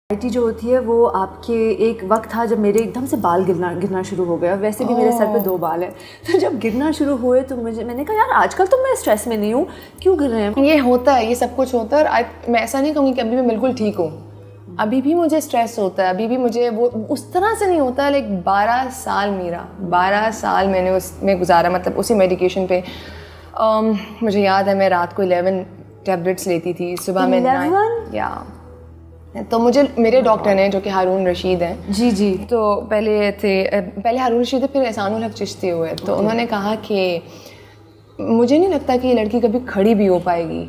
Anxiety जो होती है वो आपके एक वक्त था जब मेरे एकदम से बाल गिरना शुरू हो गया। वैसे भी मेरे सर पे 2 बाल हैं, तो जब गिरना शुरू हुए तो मैंने कहा यार आजकल तो मैं स्ट्रेस में नहीं हूँ, क्यों गिर रहे हैं। ये होता है, ये सब कुछ होता है। और मैं ऐसा नहीं कहूँगी कि अभी मैं बिल्कुल ठीक हूँ, अभी भी मुझे स्ट्रेस होता है, अभी भी मुझे वो उस तरह से नहीं होता है। लाइक 12 साल मेरा 12 साल मैंने उसमें गुजारा, मतलब उसी मेडिकेशन पे। मुझे याद है मैं रात को 11 टैबलेट्स लेती थी, सुबह में 9। या तो मुझे मेरे डॉक्टर ने, जो कि हारून रशीद हैं, जी, तो पहले हारून रशीद फिर एहसानुल हक चिश्ती हुए, तो उन्होंने कहा कि मुझे नहीं लगता कि ये लड़की कभी खड़ी भी हो पाएगी।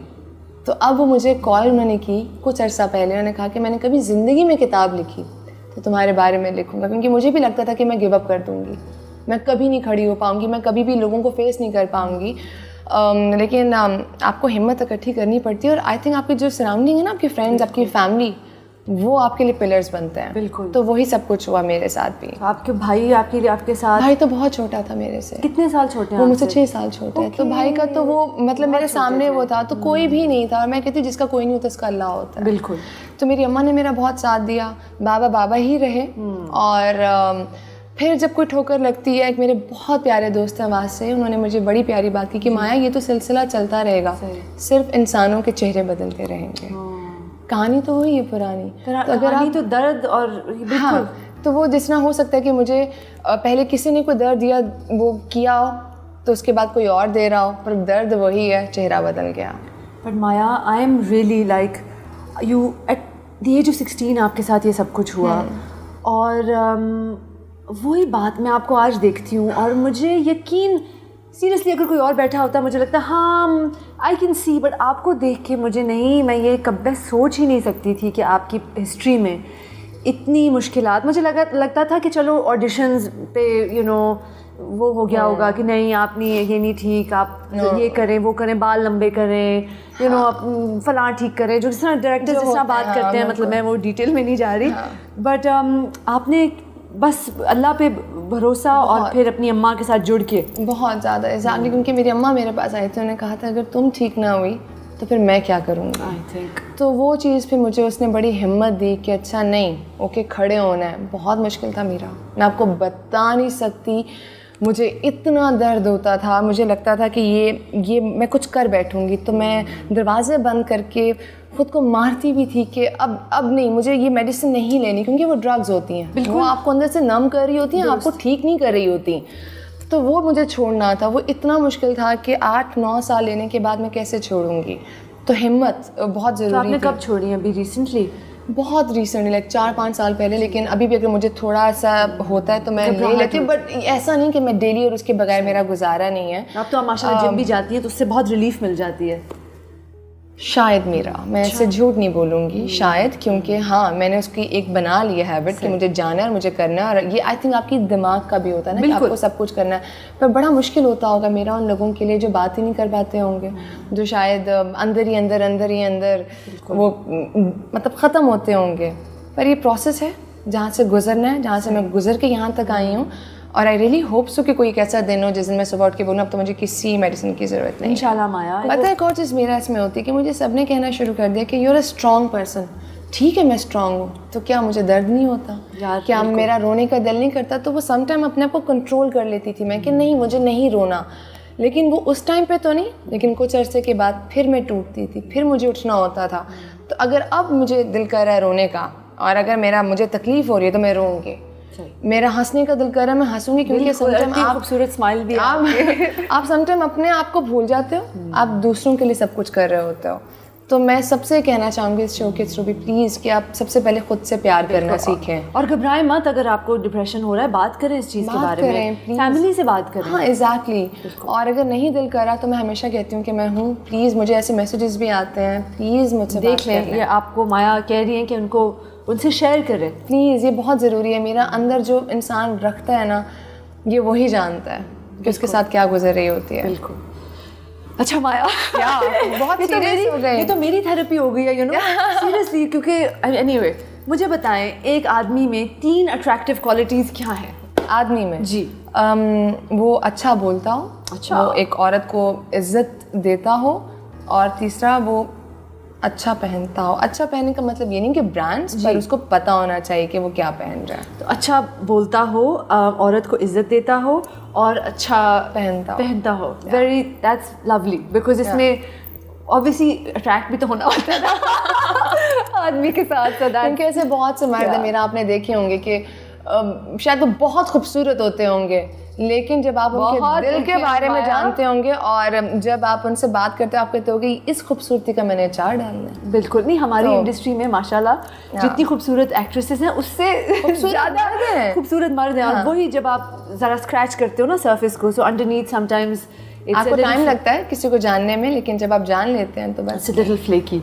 तो अब वो मुझे कॉल उन्होंने की कुछ अर्सा पहले, उन्होंने कहा कि मैंने कभी ज़िंदगी में किताब लिखी तो तुम्हारे बारे में लिखूँगा, क्योंकि मुझे भी लगता था कि मैं गिव अप कर दूँगी, मैं कभी नहीं खड़ी हो पाऊँगी, मैं कभी भी लोगों को फेस नहीं कर पाऊँगी। लेकिन आपको हिम्मत इकट्ठी करनी पड़ती है। और आई थिंक आपकी जो सराउंडिंग है ना, आपके फ्रेंड्स, आपकी फैमिली, वो आपके लिए पिलर्स बनते हैं। बिल्कुल। तो वही सब कुछ हुआ मेरे साथ भी। तो आपके भाई आपके साथ? भाई तो बहुत छोटा था मेरे से। कितने साल छोटे हैं? वो मुझसे 6 साल छोटे हैं। तो भाई का तो वो मतलब मेरे सामने वो था, तो कोई भी नहीं था। और मैं कहती जिसका कोई नहीं होता उसका अल्लाह होता है। बिल्कुल। तो मेरी अम्मा ने मेरा बहुत साथ दिया, बाबा ही रहे। और फिर जब कोई ठोकर लगती है, एक मेरे बहुत प्यारे दोस्त हैं वहाँ से, उन्होंने मुझे बड़ी प्यारी बात की कि माया ये तो सिलसिला चलता रहेगा, सिर्फ इंसानों के चेहरे बदलते रहेंगे। कहानी तो वही है पुरानी। तो अगर आप तो दर्द और बिल्कुल। हाँ, तो वो जितना हो सकता है कि मुझे पहले किसी ने कोई दर्द दिया, वो किया हो, तो उसके बाद कोई और दे रहा हो, पर दर्द वही है, चेहरा बदल गया। But Maya, I am really like you at the age of 16 आपके साथ ये सब कुछ हुआ। और वही बात मैं आपको आज देखती हूँ और मुझे यकीन, सीरियसली अगर कोई और बैठा होता मुझे लगता हाँ आई कैन सी, बट आपको देख के मुझे नहीं, मैं ये कभी सोच ही नहीं सकती थी कि आपकी हिस्ट्री में इतनी मुश्किलात। मुझे लगता था कि चलो ऑडिशंस पे वो हो गया होगा कि नहीं आप नहीं, ये नहीं ठीक, आप ये करें वो करें, बाल लंबे करें, आप फलां ठीक करें, जो जिस तरह डायरेक्टर जिस तरह बात करते हैं, मतलब मैं वो डिटेल में नहीं जा रही। बट आपने बस अल्लाह पे भरोसा और फिर अपनी अम्मा के साथ जुड़ के बहुत ज़्यादा एग्जैक्टली, क्योंकि मेरी अम्मा मेरे पास आई थी, उन्होंने कहा था अगर तुम ठीक ना हुई तो फिर मैं क्या करूँगी। आई थिंक तो वो चीज़ फिर मुझे उसने बड़ी हिम्मत दी कि अच्छा नहीं, ओके खड़े होना है। बहुत मुश्किल था मेरा, मैं आपको बता नहीं सकती, मुझे इतना दर्द होता था, मुझे लगता था कि ये मैं कुछ कर बैठूंगी। तो मैं दरवाजे बंद करके खुद को मारती भी थी कि अब नहीं, मुझे ये मेडिसिन नहीं लेनी, क्योंकि वो ड्रग्स होती हैं, वो आपको अंदर से नम कर रही होती हैं, आपको ठीक नहीं कर रही होती। तो वो मुझे छोड़ना था, वो इतना मुश्किल था कि 8-9 साल लेने के बाद मैं कैसे छोड़ूंगी। तो हिम्मत बहुत ज़रूरी थी। आपने कब छोड़ी? अभी रिसेंटली? बहुत रिसेंटली, लाइक 4-5 साल पहले। लेकिन अभी भी अगर मुझे थोड़ा सा होता है तो मैं ले लेती हूँ, बट ऐसा नहीं कि मैं डेली और उसके बगैर मेरा गुजारा नहीं है। अब तो माशाल्लाह जिम भी जाती है तो उससे बहुत रिलीफ मिल जाती है शायद मेरा, मैं ऐसे झूठ नहीं बोलूँगी, शायद, क्योंकि हाँ मैंने उसकी एक बना ली है हैबिट कि मुझे जाना है और मुझे करना है। और ये आई थिंक आपकी दिमाग का भी होता है ना कि आपको सब कुछ करना है। पर बड़ा मुश्किल होता होगा मेरा उन लोगों के लिए जो बात ही नहीं कर पाते होंगे, जो शायद अंदर ही अंदर वो मतलब ख़त्म होते होंगे। पर ये प्रोसेस है जहाँ से गुजरना है, जहाँ से मैं गुजर के यहाँ तक आई हूँ। और आई रियली होप सो कि कोई एक ऐसा दिन हो जिस दिन मैं सुबह उठ के बोलूँ अब तो मुझे किसी मेडिसिन की ज़रूरत नहीं। इंशाल्लाह माया। पता है एक और चीज़ मेरा इसमें होती है कि मुझे सबने कहना शुरू कर दिया कि you are a strong person. ठीक है मैं स्ट्रॉन्ग हूँ, तो क्या मुझे दर्द नहीं होता? क्या मेरा रोने का दिल नहीं करता? तो वो सम टाइम अपने आप को कंट्रोल कर लेती थी मैं कि नहीं मुझे नहीं रोना। लेकिन वो उस टाइम पे तो नहीं, लेकिन कुछ अरसे के बाद फिर मैं टूटती थी, फिर मुझे उठना होता था। तो अगर अब मुझे दिल कर रहा है रोने का और अगर मुझे तकलीफ़ हो रही है तो मैं रोऊंगी। मेरा हंसने का दिल कर रहा है मैं हंसूंगी, क्योंकि समटाइम आप खूबसूरत स्माइल भी आप समटाइम अपने आप को भूल जाते हो, आप दूसरों के लिए सब कुछ कर रहे होते हो। तो मैं सबसे कहना चाहूँगी इस शो के थ्रू भी प्लीज़ कि आप सबसे पहले खुद से प्यार करना सीखें और घबराएं मत। अगर आपको डिप्रेशन हो रहा है बात करें इस चीज़ के बारे में, फैमिली से बात करें। हाँ एग्जैक्टली। और अगर नहीं दिल करा तो मैं हमेशा कहती हूँ कि मैं हूँ, प्लीज़ मुझे ऐसे मैसेजेस भी आते हैं, प्लीज़ मुझसे देख लें। ये आपको माया कह रही है कि उनसे शेयर करें प्लीज़, ये बहुत ज़रूरी है। मेरा अंदर जो इंसान रखता है ना, ये वही जानता है कि उसके साथ क्या गुजर रही होती है। बिल्कुल। अच्छा माया, बहुत सीरियस हो गए। ये तो मेरी थेरेपी हो गई है सीरियसली। क्योंकि एनीवे मुझे बताएं, एक आदमी में 3 अट्रैक्टिव क्वालिटीज़ क्या है? आदमी में जी वो अच्छा बोलता हो, वो एक औरत को इज्जत देता हो, और तीसरा वो अच्छा पहनता हो। अच्छा पहनने का मतलब ये नहीं कि ब्रांड्स, पर उसको पता होना चाहिए कि वो क्या पहन रहा है। तो अच्छा बोलता हो, औरत को इज्जत देता हो और अच्छा पहनता हो। वेरी, दैट्स लवली, बिकॉज इसमें ऑब्वियसली अट्रैक्ट भी तो होना होता है ना आदमी के साथ। क्योंकि ऐसे बहुत से मर्द हैं मेरा, आपने देखे होंगे कि शायद वो बहुत खूबसूरत होते होंगे, लेकिन जब आप उनके दिल के बारे में जानते होंगे और जब आप उनसे बात करते हो, आप कहते हो कि इस खूबसूरती का मैंने चार डालना है। बिल्कुल नहीं, हमारी इंडस्ट्री में माशाल्लाह जितनी खूबसूरत एक्ट्रेसेस हैं उससे ज़्यादा खूबसूरत मर्द हैं। और वही जब आप ज़रा स्क्रैच करते हो ना सरफेस को, सो अंडरनीथ समटाइम्स आपको टाइम लगता है किसी को जानने में, लेकिन जब आप जान लेते हैं तो बस लिटिल फ्लेकी।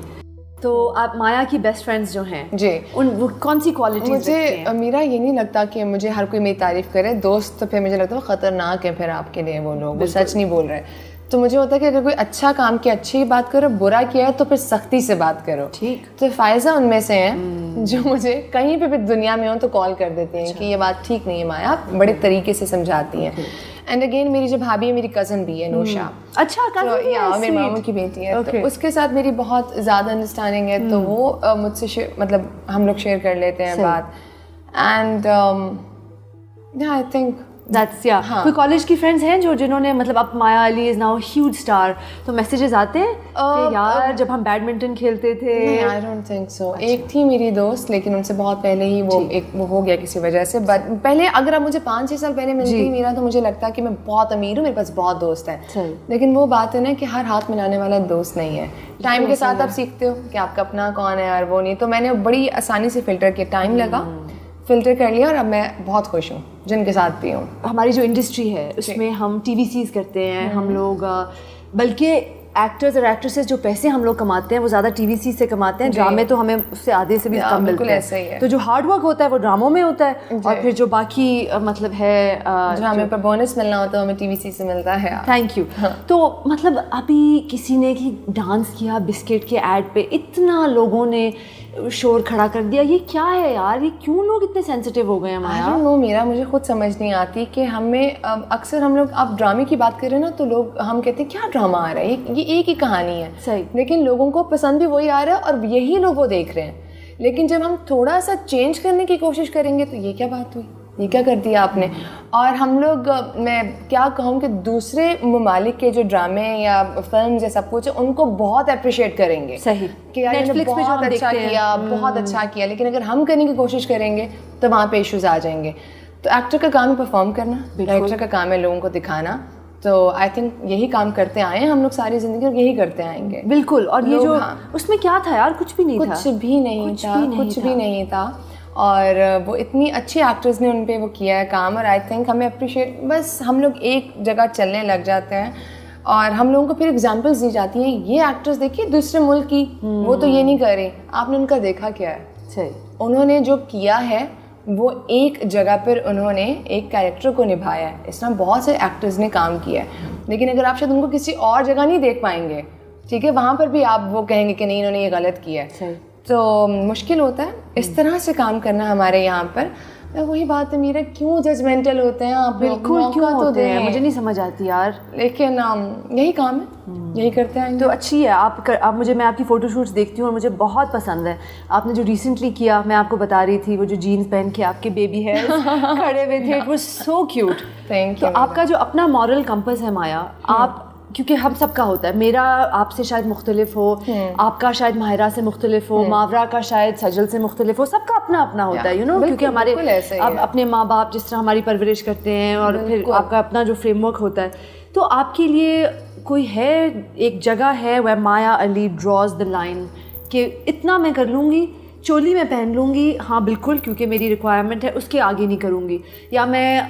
तो आप माया की बेस्ट फ्रेंड्स जो हैं जी, वो कौन सी क्वालिटीज मुझे मेरा ये नहीं लगता कि मुझे हर कोई मेरी तारीफ़ करे। दोस्त तो फिर मुझे लगता है ख़तरनाक है फिर आपके लिए, वो लोग वो सच नहीं बोल रहे। तो मुझे होता है कि अगर कोई अच्छा काम किया अच्छी बात करो, बुरा किया है तो फिर सख्ती से बात करो। ठीक। तो फ़ायज़ा उनमें से हैं जो मुझे कहीं पे भी दुनिया में हो तो कॉल कर देते हैं कि ये बात ठीक नहीं है माया, आप बड़े तरीके से समझाती हैं। एंड अगेन मेरी जो भाभी है, मेरी कज़न भी है नोशा। अच्छा, कज़न या मेरे मामू की बेटी है। तो उसके साथ मेरी बहुत ज़्यादा अंडरस्टैंडिंग है। तो वो मुझसे मतलब हम लोग शेयर कर लेते हैं बात। एंड आई थिंक दैट्स कोई कॉलेज की फ्रेंड्स हैं जो जिन्होंने मतलब अब Maya Ali is now huge star, तो मैसेजेस आते हैं कि यार जब हम बैडमिंटन खेलते थे? I don't think so. एक थी मेरी दोस्त, लेकिन उनसे बहुत पहले ही वो हो गया किसी वजह से। बट पहले अगर आप मुझे 5-6 साल पहले मिलती मेरा, तो मुझे लगता कि मैं बहुत अमीर हूँ, मेरे पास बहुत दोस्त हैं। लेकिन वो बात है ना कि हर हाथ मिलाने वाला दोस्त नहीं है। टाइम के साथ आप सीखते हो कि आपका अपना कौन है और वो नहीं। तो मैंने बड़ी आसानी से फिल्टर किया, टाइम लगा, फिल्टर कर लिया, और अब मैं बहुत खुश हूँ जिनके साथ भी हूँ। हमारी जो इंडस्ट्री है उसमें हम टीवीसीज करते हैं हम लोग, बल्कि एक्टर्स और एक्ट्रेसेस जो पैसे हम लोग कमाते हैं वो ज़्यादा टीवीसी से कमाते हैं। ड्रामे तो हमें उससे आधे से भी कम मिलते हैं। ऐसा ही है। तो जो हार्ड वर्क होता है वो ड्रामों में होता है, और फिर जो बाकी मतलब है ड्रामे पर बोनस मिलना होता है हमें टीवीसी से मिलता है। Thank you. तो मतलब अभी किसी ने कि डांस किया बिस्किट के ऐड पे, इतना लोगों ने शोर खड़ा कर दिया, ये क्या है यार, ये क्यों लोग इतने सेंसिटिव हो गए हैं माया? मेरा मुझे खुद समझ नहीं आती कि हमें अक्सर हम लोग, आप ड्रामे की बात करें ना, तो लोग हम कहते हैं क्या ड्रामा आ रहा है, ये एक ही कहानी है। सही। लेकिन लोगों को पसंद भी वही आ रहा है और यही लोग वो देख रहे हैं। लेकिन जब हम थोड़ा सा चेंज करने की कोशिश करेंगे तो ये क्या बात हुई, ये क्या कर दिया आपने। और हम लोग, मैं क्या कहूँ कि दूसरे ममालिक के जो ड्रामे या फिल्म या सब कुछ है उनको बहुत अप्रिशिएट करेंगे। सही। कि यार नेटफ्लिक्स पे बहुत अच्छा किया, बहुत अच्छा किया। लेकिन अगर हम करने की कोशिश करेंगे तो वहाँ पे इश्यूज आ जाएंगे। तो एक्टर का काम है परफॉर्म करना, डायरेक्टर का काम है लोगों को दिखाना। तो आई थिंक यही काम करते आए हैं हम लोग सारी जिंदगी, और यही करते आएंगे। बिल्कुल। और ये जो उसमें क्या था यार, कुछ भी नहीं था, कुछ भी नहीं था। और वो इतनी अच्छी एक्टर्स ने उन पे वो किया है काम, और आई थिंक हमें अप्रिशिएट, बस हम लोग एक जगह चलने लग जाते हैं और हम लोगों को फिर एग्जांपल्स दी जाती हैं, ये एक्टर्स देखिए दूसरे मुल्क की, वो तो ये नहीं कर रही, आपने उनका देखा क्या है? सही। उन्होंने जो किया है वो एक जगह पर उन्होंने एक कैरेक्टर को निभाया है। इस तरह बहुत से एक्टर्स ने काम किया है, लेकिन अगर आप शायद उनको किसी और जगह नहीं देख पाएंगे, ठीक है, वहाँ पर भी आप वो कहेंगे कि नहीं इन्होंने ये गलत किया है। तो मुश्किल होता है इस तरह से काम करना हमारे यहाँ पर। वही बात है मेरा, क्यों जजमेंटल होते हैं आप? बिल्कुल क्यों होते हैं, मुझे नहीं समझ आती यार। लेकिन यही काम है, यही करते हैं। तो अच्छी है आप मुझे, मैं आपकी फ़ोटोशूट्स देखती हूँ और मुझे बहुत पसंद है। आपने जो रिसेंटली किया, मैं आपको बता रही थी, वो जो जीन्स पहन के आपके बेबी हेयर खड़े हुए थे, it was so cute. Thank you. तो आपका जो अपना मॉरल कंपस है माया, आप, क्योंकि हम सबका होता है, मेरा आपसे शायद मुख्तलिफ हो, आपका शायद माहिरा से मुख्तलिफ हो, मावरा का शायद सजल से मुख्तलिफ हो, सबका अपना अपना होता है, यू नो, क्योंकि हमारे अब अपने माँ बाप जिस तरह हमारी परवरिश करते हैं, और फिर आपका अपना जो फ्रेमवर्क होता है। तो आपके लिए कोई है, एक जगह है वह माया अली ड्रॉज द लाइन कि इतना मैं कर लूँगी, चोली मैं पहन लूँगी, हाँ बिल्कुल, क्योंकि मेरी रिक्वायरमेंट है, उसके आगे नहीं करूँगी, या मैं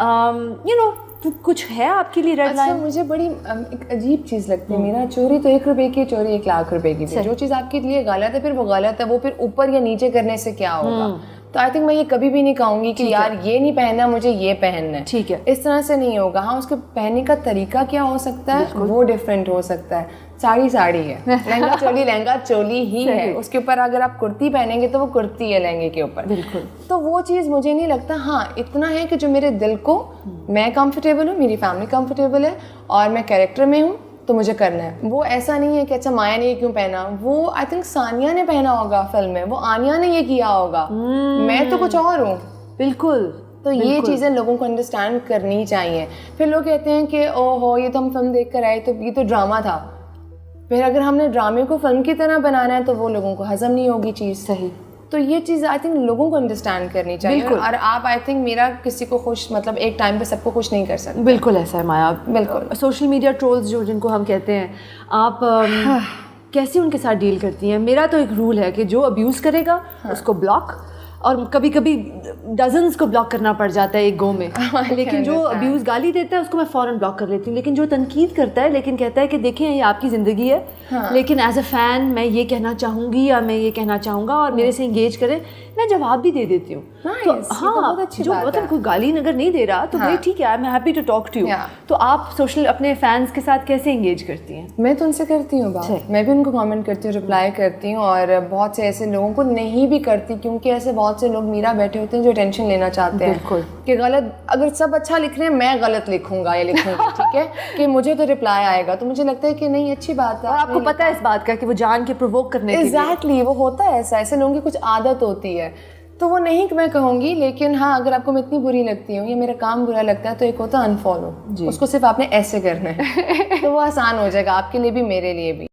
यू नो, तो कुछ है आपके लिए रेड लाइन? मुझे बड़ी एक अजीब चीज़ लगती है मेरा, चोरी तो 1 रुपए की, चोरी 1 लाख रुपए की। जो चीज़ आपके लिए गलत है फिर वो गलत है, वो फिर ऊपर या नीचे करने से क्या होगा। तो आई थिंक मैं ये कभी भी नहीं कहूँगी कि यार ये नहीं पहनना, मुझे ये पहनना है, ठीक है, इस तरह से नहीं होगा। हाँ, उसके पहनने का तरीका क्या हो सकता है, वो डिफरेंट हो सकता है। साड़ी साड़ी है, लहंगा चोली ही है, उसके ऊपर अगर आप कुर्ती पहनेंगे तो वो कुर्ती है लहंगे के ऊपर। बिल्कुल। तो वो चीज़ मुझे नहीं लगता। हाँ, इतना है कि जो मेरे दिल को, मैं कंफर्टेबल हूँ, मेरी फैमिली कंफर्टेबल है, और मैं कैरेक्टर में हूँ, तो मुझे करना है। वो ऐसा नहीं है कि अच्छा माया ने ये क्यों पहना, वो आई थिंक सानिया ने पहना होगा फिल्म में, वो आनिया ने ये किया होगा, मैं तो कुछ और हूँ। बिल्कुल। तो ये चीज़ें लोगों को अंडरस्टैंड करनी चाहिए। फिर लोग कहते हैं कि ओहो ये तो हम फिल्म देख कर आए, तो ये तो ड्रामा था। फिर अगर हमने ड्रामे को फिल्म की तरह बनाना है तो वो लोगों को हजम नहीं होगी चीज़। सही। तो ये चीज़ आई थिंक लोगों को अंडरस्टैंड करनी चाहिए। और आप आई थिंक मेरा किसी को खुश मतलब एक टाइम पे सबको खुश नहीं कर सकते। बिल्कुल ऐसा है माया। बिल्कुल। सोशल मीडिया ट्रोल्स जो जिनको हम कहते हैं, आप कैसे उनके साथ डील करती हैं? मेरा तो एक रूल है कि जो अब्यूज़ करेगा उसको ब्लॉक, और कभी कभी डजन्स को ब्लॉक करना पड़ जाता है एक गो में। लेकिन जो अब्यूज़ गाली देता है उसको मैं फ़ौरन ब्लॉक कर लेती हूँ। लेकिन जो तनकीद करता है लेकिन कहता है कि देखें ये आपकी ज़िंदगी है, लेकिन एज अ फ़ैन मैं ये कहना चाहूँगी या मैं ये कहना चाहूँगा और मेरे से इंगेज करें, मैं जवाब भी दे देती हूँ। तो हाँ, जो मतलब कोई गाली अगर नहीं दे रहा तो भाई ठीक है, I am happy to talk to you. तो आप सोशल अपने फैंस के साथ कैसे इंगेज करती हैं? मैं तो उनसे करती हूँ बात, मैं भी उनको कमेंट करती हूँ, रिप्लाई करती हूँ। और बहुत से ऐसे लोगों को नहीं भी करती, क्योंकि ऐसे बहुत से लोग मीरा बैठे होते हैं जो टेंशन लेना चाहते हैं। बिल्कुल। कि गलत, अगर सब अच्छा लिख रहे हैं मैं गलत लिखूंगा या लिखूंगी ठीक है, कि मुझे तो रिप्लाई आएगा। तो मुझे लगता है कि नहीं अच्छी बात है। और आपको पता है इस बात का कि वो जान के प्रोवोक करने के लिए। एग्जैक्टली, वो होता है ऐसा, ऐसे लोगों की कुछ आदत होती है। तो वो नहीं मैं कहूँगी, लेकिन हाँ अगर आपको मैं इतनी बुरी लगती हूँ या मेरा काम बुरा लगता है तो एक होता है अनफॉलो, उसको सिर्फ आपने ऐसे करना है तो वो आसान हो जाएगा आपके लिए भी मेरे लिए भी।